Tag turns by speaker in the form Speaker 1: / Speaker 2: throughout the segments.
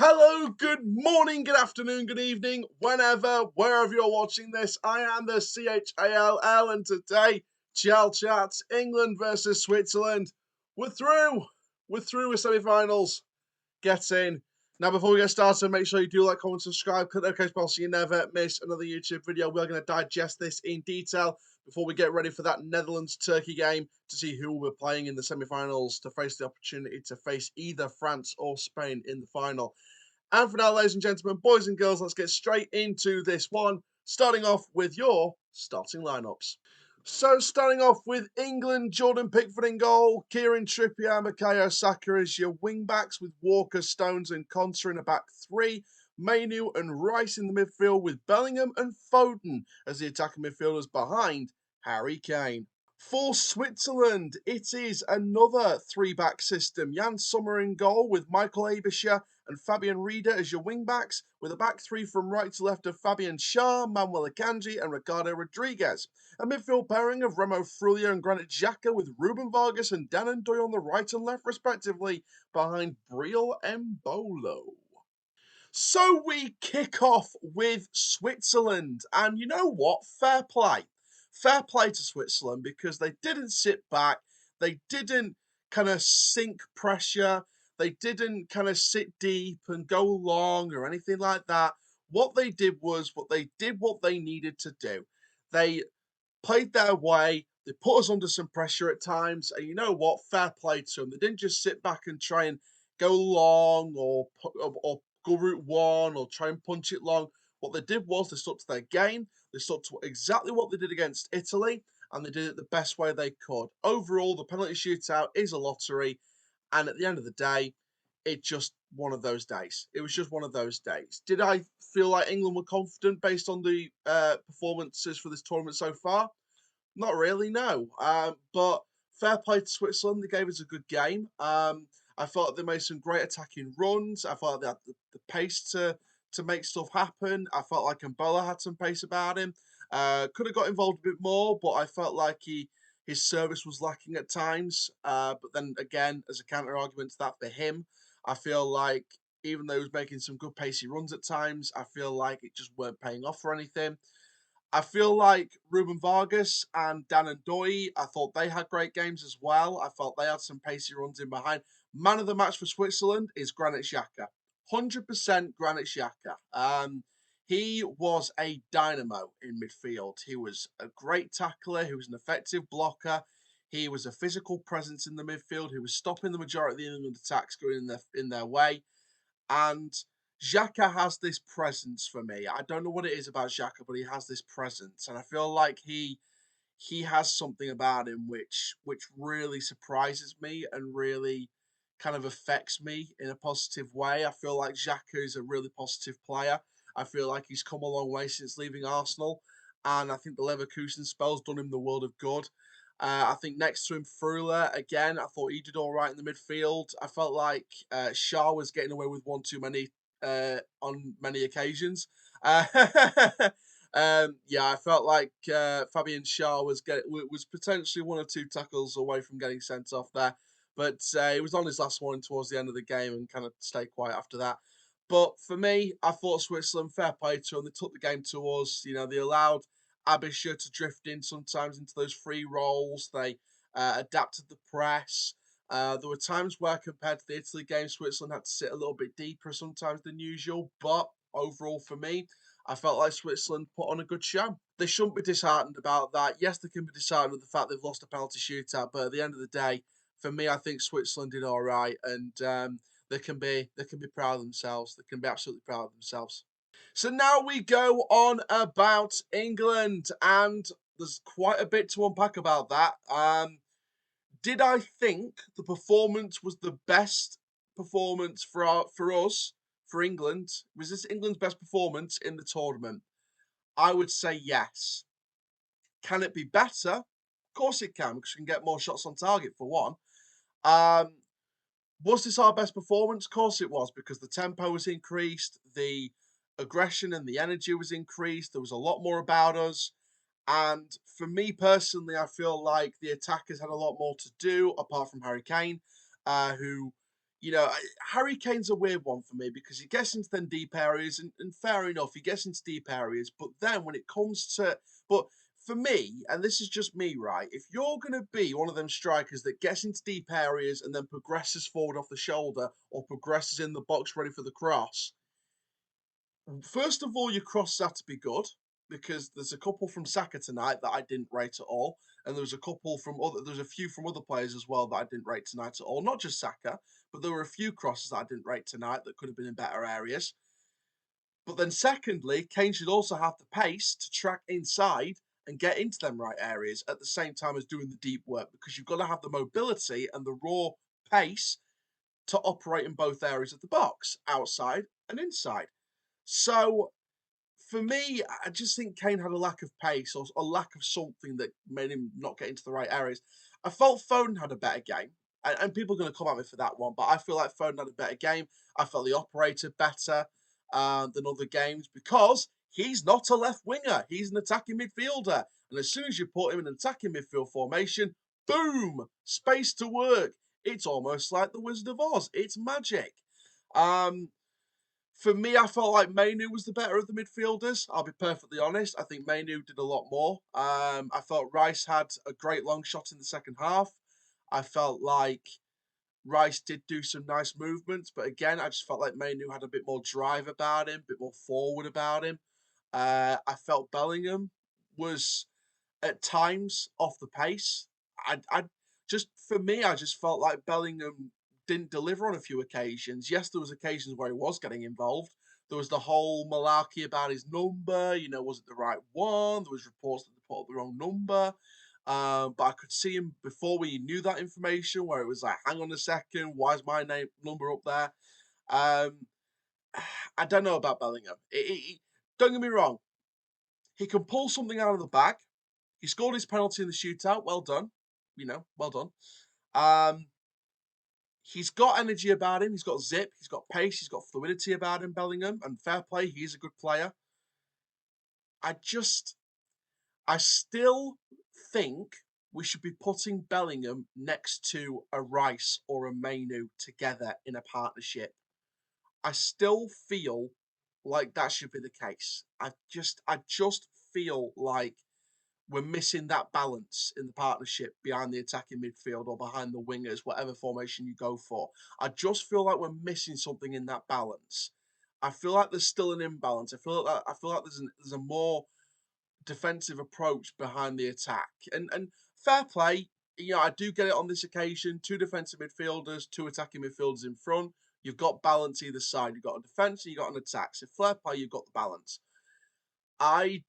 Speaker 1: Hello, good morning, good afternoon, good evening, whenever, wherever you're watching this. I am the CHALL, and today, Chall Chats, England versus Switzerland. We're through. We're through with semi-finals. Get in. Now, before we get started, make sure you do like, comment, subscribe, click the notification bell so you never miss another YouTube video. We're going to digest this in detail before we get ready for that Netherlands-Turkey game to see who we're playing in the semi-finals to face the opportunity to face either France or Spain in the final. And for now, ladies and gentlemen, boys and girls, let's get straight into this one, starting off with your starting lineups. So, starting off with England, Jordan Pickford in goal, Kieran Trippier, Bukayo Saka as your wing-backs, with Walker, Stones and Konsa in a back three, Mainu and Rice in the midfield, with Bellingham and Foden as the attacking midfielders behind Harry Kane. For Switzerland, it is another three-back system. Jan Sommer in goal, with Michael Abischer and Fabian Rieder as your wing-backs, with a back three from right to left of Fabian Schär, Manuel Akanji and Ricardo Rodriguez. A midfield pairing of Remo Freuler and Granit Xhaka, with Ruben Vargas and Dan Ndoye on the right and left respectively, behind Breel Mbolo. So we kick off with Switzerland, and you know what? Fair play. Fair play to Switzerland, because they didn't sit back, they didn't kind of sink pressure, they didn't kind of sit deep and go long or anything like that. What they did was what they needed to do. They played their way. They put us under some pressure at times, and you know what? Fair play to them. They didn't just sit back and try and go long or go route one or try and punch it long. What they did was they stuck to their game. They stuck to exactly what they did against Italy, and they did it the best way they could. Overall, the penalty shootout is a lottery, and at the end of the day, it's just one of those days. It was just one of those days. Did I feel like England were confident based on the performances for this tournament so far? Not really, no. But fair play to Switzerland. They gave us a good game. I felt they made some great attacking runs. I felt they had the pace to make stuff happen. I felt like Mbola had some pace about him. Could have got involved a bit more, but I felt like his service was lacking at times. But then again, as a counter argument to that for him, I feel like even though he was making some good pacey runs at times, I feel like it just weren't paying off for anything. I feel like Ruben Vargas and Dan Ndoye, I thought they had great games as well. I felt they had some pacey runs in behind. Man of the match for Switzerland is Granit Xhaka. 100% Granit Xhaka. He was a dynamo in midfield. He was a great tackler. He was an effective blocker. He was a physical presence in the midfield. He was stopping the majority of the England attacks going in their way. And Xhaka has this presence for me. I don't know what it is about Xhaka, but he has this presence, and I feel like he has something about him which really surprises me and really kind of affects me in a positive way. I feel like Xhaka is a really positive player. I feel like he's come a long way since leaving Arsenal, and I think the Leverkusen spell's done him the world of good. I think next to him, Freuler, again, I thought he did all right in the midfield. I felt like Schär was getting away with one too many on many occasions. Yeah, I felt like Fabian Schär was potentially one or two tackles away from getting sent off there, but he was on his last one towards the end of the game and kind of stayed quiet after that. But for me, I thought Switzerland, fair play to them. They took the game to us. You know, they allowed Abischer to drift in sometimes into those free rolls. They adapted the press. There were times where, compared to the Italy game, Switzerland had to sit a little bit deeper sometimes than usual. But overall, for me, I felt like Switzerland put on a good show. They shouldn't be disheartened about that. Yes, they can be disheartened with the fact they've lost a penalty shootout, but at the end of the day, for me, I think Switzerland did all right, and they can be proud of themselves. They can be absolutely proud of themselves. So now we go on about England, and there's quite a bit to unpack about that. Did I think the performance was the best performance for us, for England? Was this England's best performance in the tournament? I would say yes. Can it be better? Of course it can, because we can get more shots on target for one. Was this our best performance? Of course it was, because the tempo was increased, the aggression and the energy was increased. There was a lot more about us. And for me personally, I feel like the attackers had a lot more to do, apart from Harry Kane, who, Harry Kane's a weird one for me because he gets into them deep areas, and fair enough, he gets into deep areas. But then when it comes to, but for me, and this is just me, right? If you're going to be one of them strikers that gets into deep areas and then progresses forward off the shoulder or progresses in the box ready for the cross, first of all, your crosses have to be good because there's a couple from Saka tonight that I didn't rate at all, and there's a few from other players as well that I didn't rate tonight at all. Not just Saka, but there were a few crosses that I didn't rate tonight that could have been in better areas. But then, secondly, Kane should also have the pace to track inside and get into them right areas at the same time as doing the deep work because you've got to have the mobility and the raw pace to operate in both areas of the box, outside and inside. So for me, I just think Kane had a lack of pace or a lack of something that made him not get into the right areas. I felt Foden had a better game, and people are going to come at me for that one, but I feel like Foden had a better game. I felt he operated better than other games because he's not a left winger. He's an attacking midfielder. And as soon as you put him in an attacking midfield formation, boom, space to work. It's almost like the Wizard of Oz. It's magic. Um, for me, I felt like Mainu was the better of the midfielders. I'll be perfectly honest. I think Mainu did a lot more. I felt Rice had a great long shot in the second half. I felt like Rice did do some nice movements, but again, I just felt like Mainu had a bit more drive about him, a bit more forward about him. I felt Bellingham was at times off the pace. I just for me, I just felt like Bellingham didn't deliver on a few occasions. Yes, there was occasions where he was getting involved. There was the whole malarkey about his number. Was it the right one? There was reports that they put up the wrong number. But I could see him before we knew that information, where it was like, hang on a second, why is my number up there? Um, I don't know about Bellingham. Don't get me wrong, he can pull something out of the bag. He scored his penalty in the shootout. Well done. Well done. He's got energy about him. He's got zip. He's got pace. He's got fluidity about him, Bellingham. And fair play, he's a good player. I still think we should be putting Bellingham next to a Rice or a Mainu together in a partnership. I still feel like that should be the case. I just feel like we're missing that balance in the partnership behind the attacking midfield or behind the wingers, whatever formation you go for. I just feel like we're missing something in that balance. I feel like there's still an imbalance. I feel like there's a more defensive approach behind the attack. And fair play, I do get it on this occasion. Two defensive midfielders, two attacking midfielders in front. You've got balance either side. You've got a defence and you've got an attack. So fair play, you've got the balance. I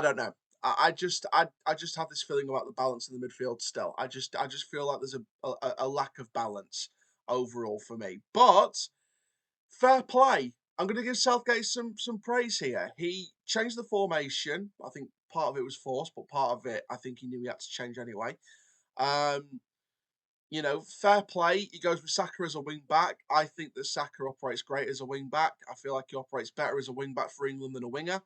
Speaker 1: don't know. I just have this feeling about the balance in the midfield still. I just feel like there's a lack of balance overall for me. But fair play. I'm going to give Southgate some praise here. He changed the formation. I think part of it was forced, but part of it I think he knew he had to change anyway. Um, fair play. He goes with Saka as a wing back. I think that Saka operates great as a wing back. I feel like he operates better as a wing back for England than a winger.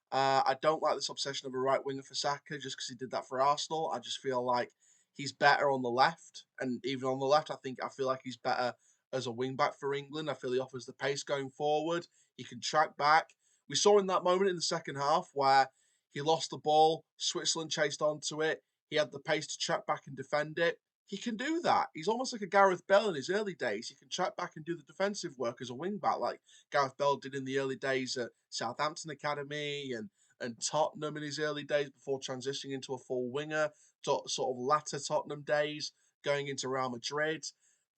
Speaker 1: I don't like this obsession of a right winger for Saka just because he did that for Arsenal. I just feel like he's better on the left, and even on the left, I feel like he's better as a wing back for England. I feel he offers the pace going forward. He can track back. We saw in that moment in the second half where he lost the ball, Switzerland chased onto it. He had the pace to track back and defend it. He can do that. He's almost like a Gareth Bell in his early days. He can track back and do the defensive work as a wing back, like Gareth Bell did in the early days at Southampton Academy and Tottenham in his early days before transitioning into a full winger, sort of latter Tottenham days, going into Real Madrid.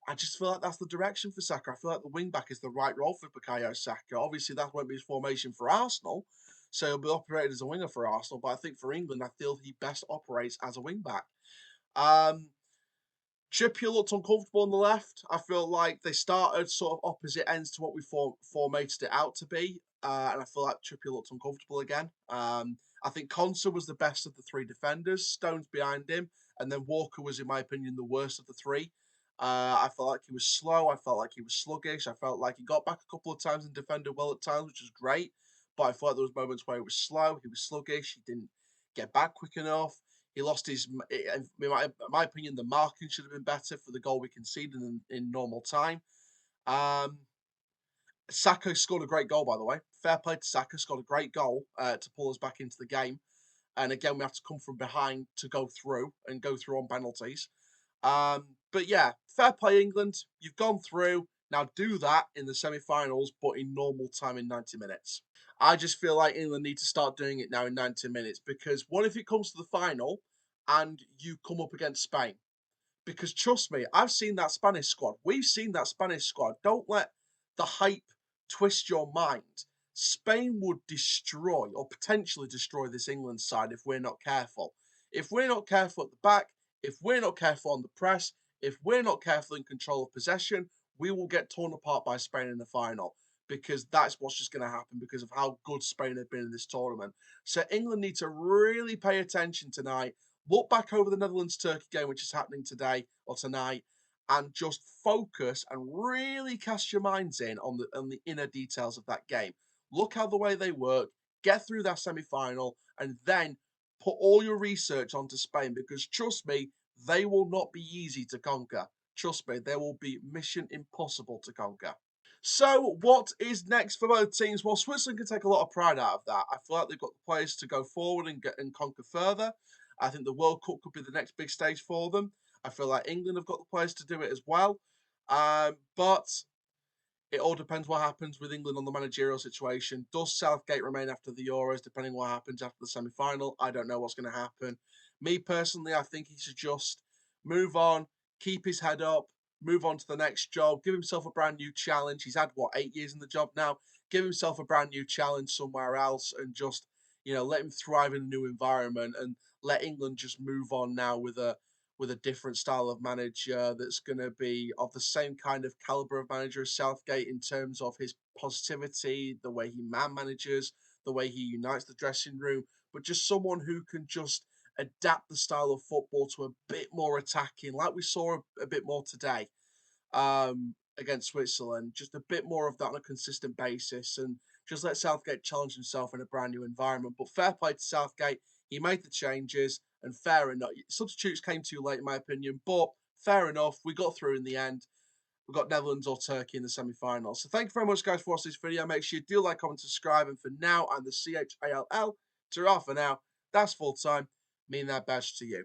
Speaker 1: I just feel like that's the direction for Saka. I feel like the wing back is the right role for Bukayo Saka. Obviously, that won't be his formation for Arsenal, so he'll be operated as a winger for Arsenal. But I think for England, I feel he best operates as a wing back. Trippier looked uncomfortable on the left. I feel like they started sort of opposite ends to what we formatted it out to be. And I feel like Trippier looked uncomfortable again. I think Konsa was the best of the three defenders. Stones behind him. And then Walker was, in my opinion, the worst of the three. I felt like he was slow. I felt like he was sluggish. I felt like he got back a couple of times and defended well at times, which was great. But I felt like there was moments where he was slow. He was sluggish. He didn't get back quick enough. He lost his, in my opinion, the marking should have been better for the goal we conceded in normal time. Saka scored a great goal, by the way. Fair play to Saka, scored a great goal to pull us back into the game. And again, we have to come from behind to go through on penalties. But yeah, fair play, England. You've gone through. Now do that in the semi-finals, but in normal time in 90 minutes. I just feel like England need to start doing it now in 90 minutes, because what if it comes to the final and you come up against Spain? Because trust me, I've seen that Spanish squad. We've seen that Spanish squad. Don't let the hype twist your mind. Spain would destroy or potentially destroy this England side if we're not careful. If we're not careful at the back, if we're not careful on the press, if we're not careful in control of possession, we will get torn apart by Spain in the final, because that's what's just going to happen because of how good Spain have been in this tournament. So England need to really pay attention tonight. Look back over the Netherlands-Turkey game, which is happening today or tonight, and just focus and really cast your minds in on the inner details of that game. Look how the way they work, get through that semi-final, and then put all your research onto Spain, because trust me, they will not be easy to conquer. Trust me, they will be mission impossible to conquer. So, what is next for both teams? Well, Switzerland can take a lot of pride out of that. I feel like they've got the players to go forward and conquer further. I think the World Cup could be the next big stage for them. I feel like England have got the players to do it as well. But it all depends what happens with England on the managerial situation. Does Southgate remain after the Euros, depending what happens after the semi-final? I don't know what's going to happen. Me personally, I think he should just move on, keep his head up, move on to the next job, give himself a brand new challenge. He's had, what, 8 years in the job now? Give himself a brand new challenge somewhere else and just, let him thrive in a new environment, and let England just move on now with a different style of manager that's going to be of the same kind of caliber of manager as Southgate in terms of his positivity, the way he manages, the way he unites the dressing room, but just someone who can just adapt the style of football to a bit more attacking, like we saw a bit more today against Switzerland, just a bit more of that on a consistent basis, and just let Southgate challenge himself in a brand new environment. But fair play to Southgate. He made the changes, and fair enough. Substitutes came too late, in my opinion, but fair enough. We got through in the end. We've got Netherlands or Turkey in the semi-finals. So thank you very much, guys, for watching this video. Make sure you do like, comment, subscribe. And for now, I'm the CHALL. Ta-ra for now. That's full time. Mean that badge to you.